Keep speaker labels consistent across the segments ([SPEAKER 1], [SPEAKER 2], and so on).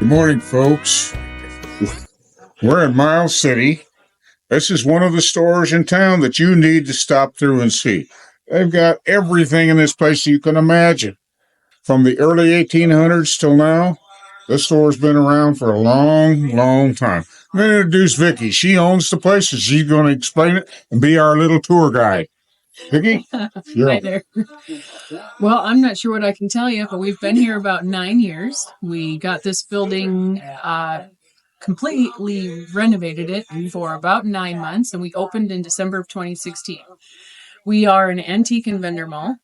[SPEAKER 1] morning, folks. We're in Miles City. This is one of the stores in town that you need to stop through and see. They've got everything in this place you can imagine. From the early 1800s till now, this store's been around for a long, long time. I'm going to introduce Vicki. She owns the place, and she's going to explain it and be our little tour guide. Vicki?
[SPEAKER 2] Hi there. Well, I'm not sure what I can tell you, but we've been here about 9 years. We got this building completely renovated it for about 9 months, and we opened in December of 2016. We are an antique and vendor mall.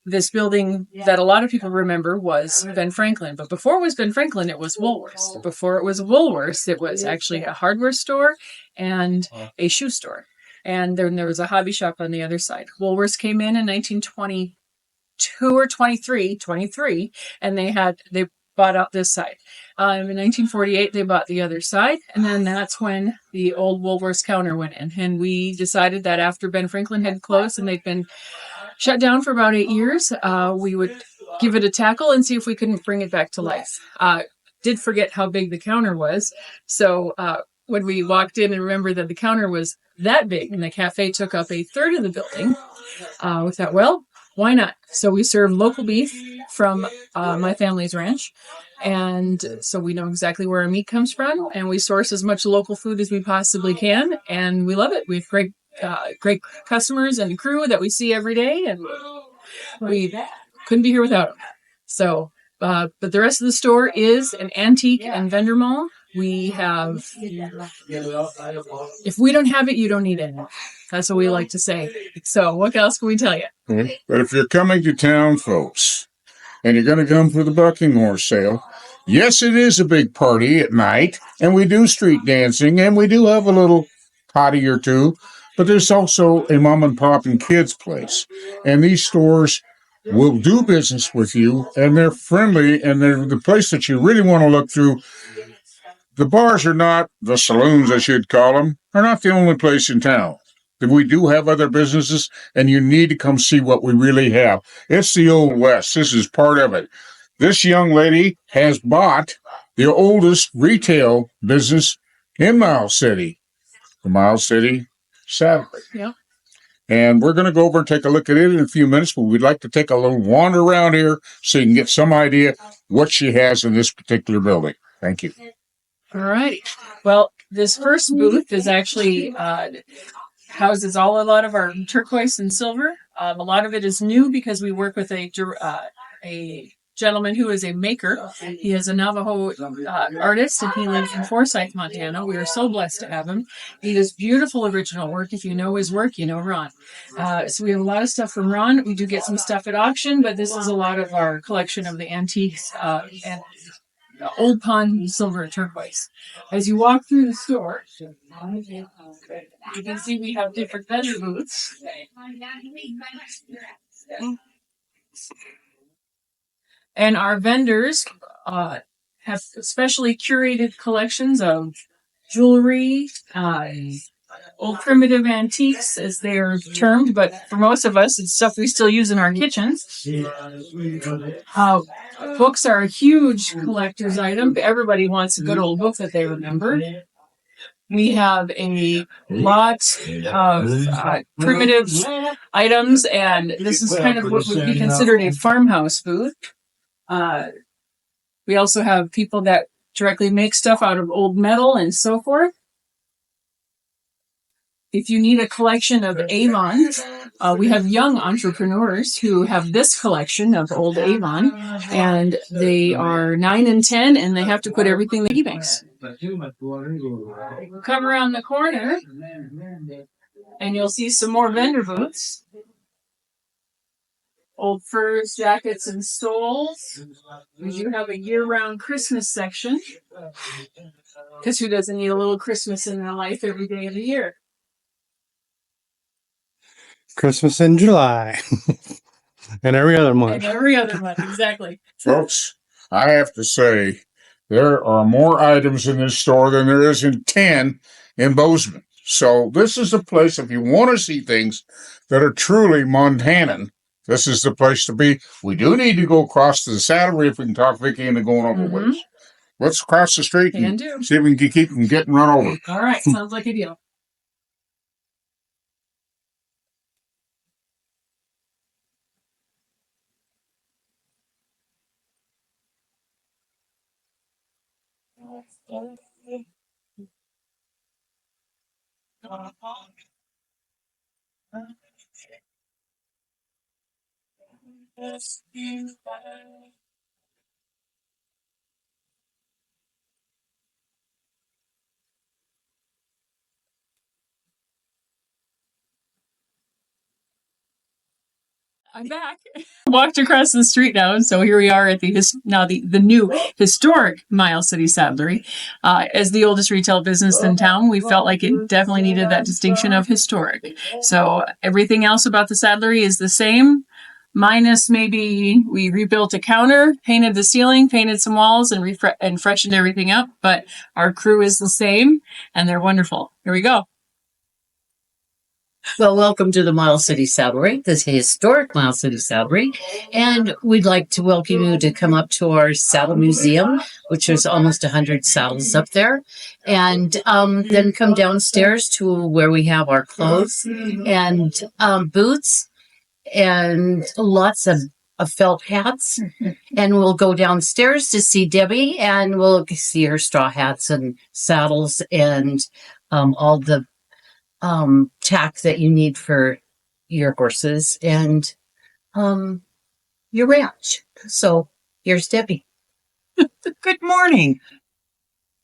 [SPEAKER 2] This building that a lot of people remember was Ben Franklin, but before it was Ben Franklin, it was Woolworths. Before it was Woolworths, it was actually a hardware store and a shoe store. And then there was a hobby shop on the other side. Woolworths came in 1922 or 23, and they bought out this side. In 1948, they bought the other side, and then that's when the old Woolworths counter went in. And we decided that after Ben Franklin had closed and they'd been shut down for about 8 years, we would give it a tackle and see if we couldn't bring it back to life. Did forget how big the counter was, so when we walked in and remembered that the counter was that big and the cafe took up a third of the building, we thought, well, why not? So we serve local beef from my family's ranch. And so we know exactly where our meat comes from, and we source as much local food as we possibly can. And we love it. We have great customers and crew that we see every day, and we couldn't be here without them. So, but the rest of the store is an antique and vendor mall. We have, if we don't have it, you don't need it. That's what we like to say. So what else can we tell you?
[SPEAKER 1] But if you're coming to town, folks, and you're going to come for the bucking horse sale, yes, it is a big party at night, and we do street dancing, and we do have a little potty or two, but there's also a mom and pop and kids place. And these stores will do business with you, and they're friendly, and they're the place that you really want to look through. The bars are not, the saloons, I should call them, are not the only place in town. We do have other businesses, and you need to come see what we really have. It's the Old West. This is part of it. This young lady has bought the oldest retail business in Miles City, the Miles City Saddlery.
[SPEAKER 2] Yeah.
[SPEAKER 1] And we're going to go over and take a look at it in a few minutes, but we'd like to take a little wander around here so you can get some idea what she has in this particular building. Thank you.
[SPEAKER 2] All right. Well, this first booth is actually houses a lot of our turquoise and silver. A lot of it is new because we work with a gentleman who is a maker. He is a Navajo artist, and he lives in Forsyth, Montana. We are so blessed to have him. He does beautiful original work. If you know his work, you know Ron. So we have a lot of stuff from Ron. We do get some stuff at auction, but this is a lot of our collection of the antiques and Old Pond silver and turquoise. As you walk through the store, you can see we have different vendor booths. And our vendors have specially curated collections of jewelry, old primitive antiques, as they are termed, but for most of us, it's stuff we still use in our kitchens. Books are a huge collector's item. Everybody wants a good old book that they remember. We have a lot of primitive items, and this is kind of what would be considered a farmhouse booth. We also have people that directly make stuff out of old metal and so forth. If you need a collection of Avon, we have young entrepreneurs who have this collection of old Avon, and they are 9 and 10, and they have to put everything that he makes. Come around the corner, and you'll see some more vendor booths. Old furs, jackets, and stoles. We do have a year-round Christmas section, because who doesn't need a little Christmas in their life every day of the year?
[SPEAKER 3] Christmas in July. And every other month.
[SPEAKER 2] And every other month, exactly.
[SPEAKER 1] Folks, I have to say, there are more items in this store than there is in 10 in Bozeman. So this is a place, if you want to see things that are truly Montanan, this is the place to be. We do need to go across to the Saddlery if we can talk Vicki into going over with us. Let's cross the street and see if we can keep them getting run over.
[SPEAKER 2] All right, sounds like a deal. I'm back. Walked across the street now, and so here we are at the new historic Miles City Saddlery. As the oldest retail business in town, we felt like it definitely needed that distinction of historic. So everything else about the Saddlery is the same, minus maybe we rebuilt a counter, painted the ceiling, painted some walls, and freshened everything up. But our crew is the same, and they're wonderful. Here we go.
[SPEAKER 4] Well, welcome to the Miles City Saddlery, this historic Miles City Saddlery. And we'd like to welcome you to come up to our saddle museum, which is almost 100 saddles up there. And then come downstairs to where we have our clothes and boots and lots of felt hats. And we'll go downstairs to see Debbie, and we'll see her straw hats and saddles and all the tack that you need for your horses and your ranch. So here's Debbie.
[SPEAKER 5] Good morning.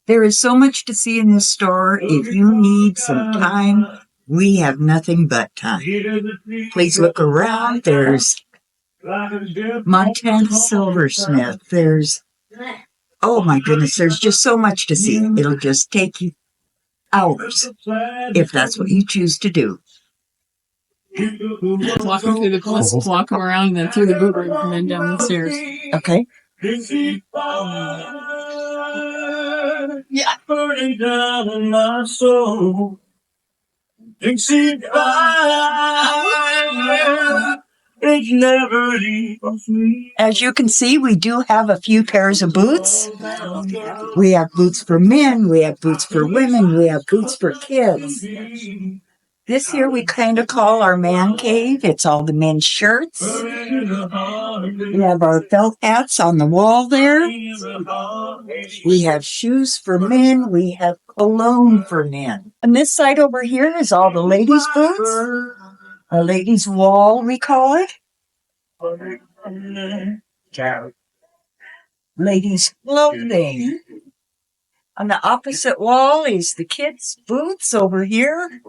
[SPEAKER 5] There is so much to see in this store. If you need some time, we have nothing but time. Please look around. There's Montana Silversmith. Oh my goodness, there's just so much to see. It'll just take you hours if that's what you choose to do.
[SPEAKER 2] Walk them through walk them around and then through the boot room and then down the stairs.
[SPEAKER 5] Okay.
[SPEAKER 2] Yeah.
[SPEAKER 6] Burning down in my soul. Dixie fire, it never leaves me.
[SPEAKER 5] As you can see, we do have a few pairs of boots. We have boots for men, we have boots for women, we have boots for kids. This here we kind of call our man cave. It's all the men's shirts. We have our felt hats on the wall there. We have shoes for men. We have cologne for men. On this side over here is all the ladies' boots. A ladies' wall, we call it. Ladies' clothing. On the opposite wall is the kids' boots over here.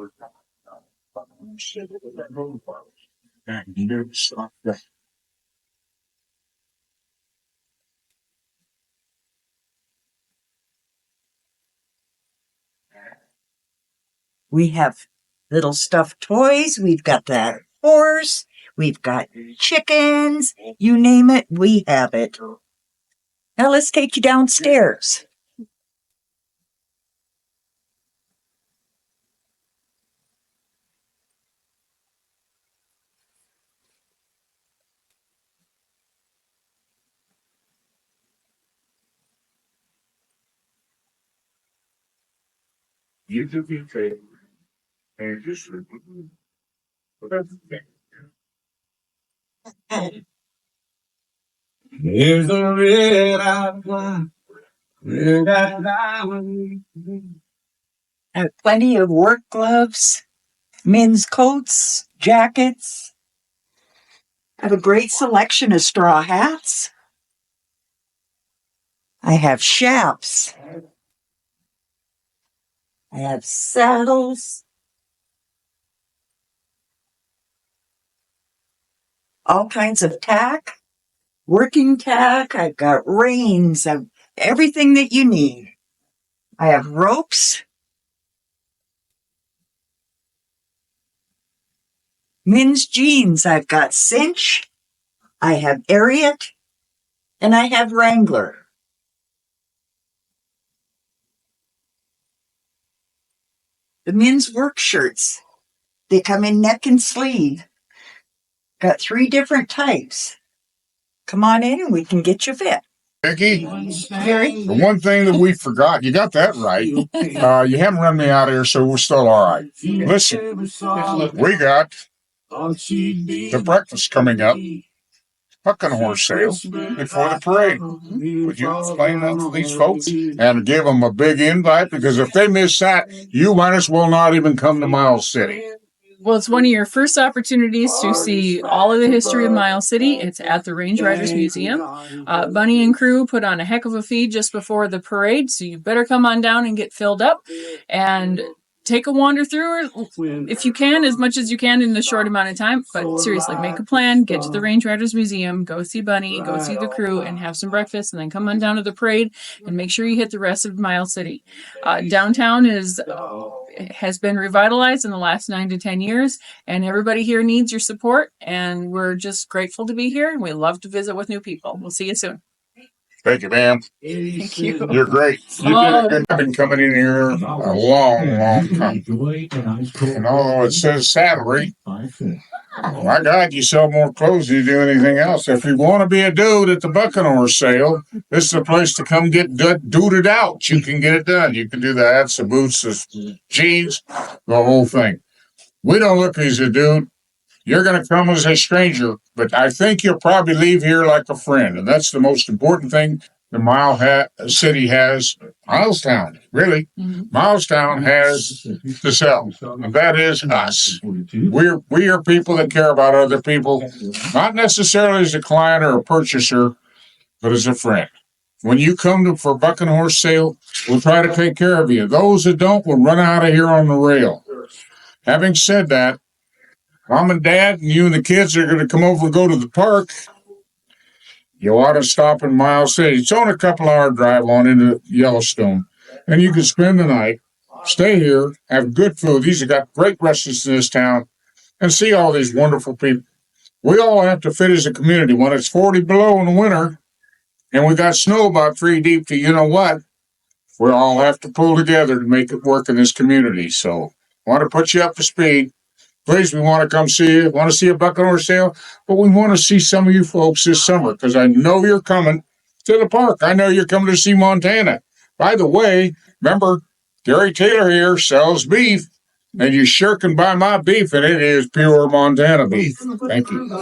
[SPEAKER 5] We have little stuffed toys. We've got that horse. We've got chickens. You name it, we have it. Now let's take you downstairs.
[SPEAKER 6] You took your trade and just here's the red outline. Red outline.
[SPEAKER 5] I have plenty of work gloves, men's coats, jackets. I have a great selection of straw hats. I have chaps. I have saddles. All kinds of tack. Working tack. I've got reins. I've everything that you need. I have ropes. Men's jeans. I've got cinch. I have Ariat. And I have Wrangler. The men's work shirts. They come in neck and sleeve. Got 3 different types. Come on in and we can get you fit.
[SPEAKER 1] Vicki,
[SPEAKER 5] Very.
[SPEAKER 1] the one thing that we forgot, you got that right. You haven't run me out of here, so we're still all right. Listen, we got the breakfast coming up, bucking horse sale before the parade. Would you explain that to these folks and give them a big invite? Because if they miss that, you might as well not even come to Miles City.
[SPEAKER 2] Well, it's one of your first opportunities to see all of the history of Miles City. It's at the Range Riders Museum. Bunny and crew put on a heck of a feed just before the parade, so you better come on down and get filled up and take a wander through if you can, as much as you can in the short amount of time. But seriously, make a plan, get to the Range Riders Museum, go see Bunny, go see the crew, and have some breakfast, and then come on down to the parade and make sure you hit the rest of Miles City. Downtown has been revitalized in the last 9 to 10 years, and everybody here needs your support, and we're just grateful to be here, and we love to visit with new people. We'll see you soon.
[SPEAKER 1] Thank you, ma'am.
[SPEAKER 2] Thank you.
[SPEAKER 1] You're great. I've been coming in here a long time. And although it says Saddlery, my God, you sell more clothes than you do anything else. If you want to be a dude at the bucking horse sale, this is the place to come get duded out. You can get it done. You can do the hats, the boots, the jeans, the whole thing. We don't look as a dude. You're going to come as a stranger, but I think you'll probably leave here like a friend. And that's the most important thing the City has. Milestown, really. Milestown has to sell. And that is us. We are people that care about other people, not necessarily as a client or a purchaser, but as a friend. When you come for bucking horse sale, we'll try to take care of you. Those that don't will run out of here on the rail. Having said that, Mom and Dad and you and the kids are going to come over and go to the park. You ought to stop in Miles City. It's only a couple-hour drive on into Yellowstone. And you can spend the night, stay here, have good food. These have got great restaurants in this town, and see all these wonderful people. We all have to fit as a community. When it's 40 below in the winter, and we got snow about 3 deep to you know what, we all have to pull together to make it work in this community. So I want to put you up to speed. Please, we want to come see you. Want to see a bucking horse sale, but we want to see some of you folks this summer because I know you're coming to the park. I know you're coming to see Montana. By the way, remember, Gary Taylor here sells beef, and you sure can buy my beef, and it is pure Montana beef. Thank you.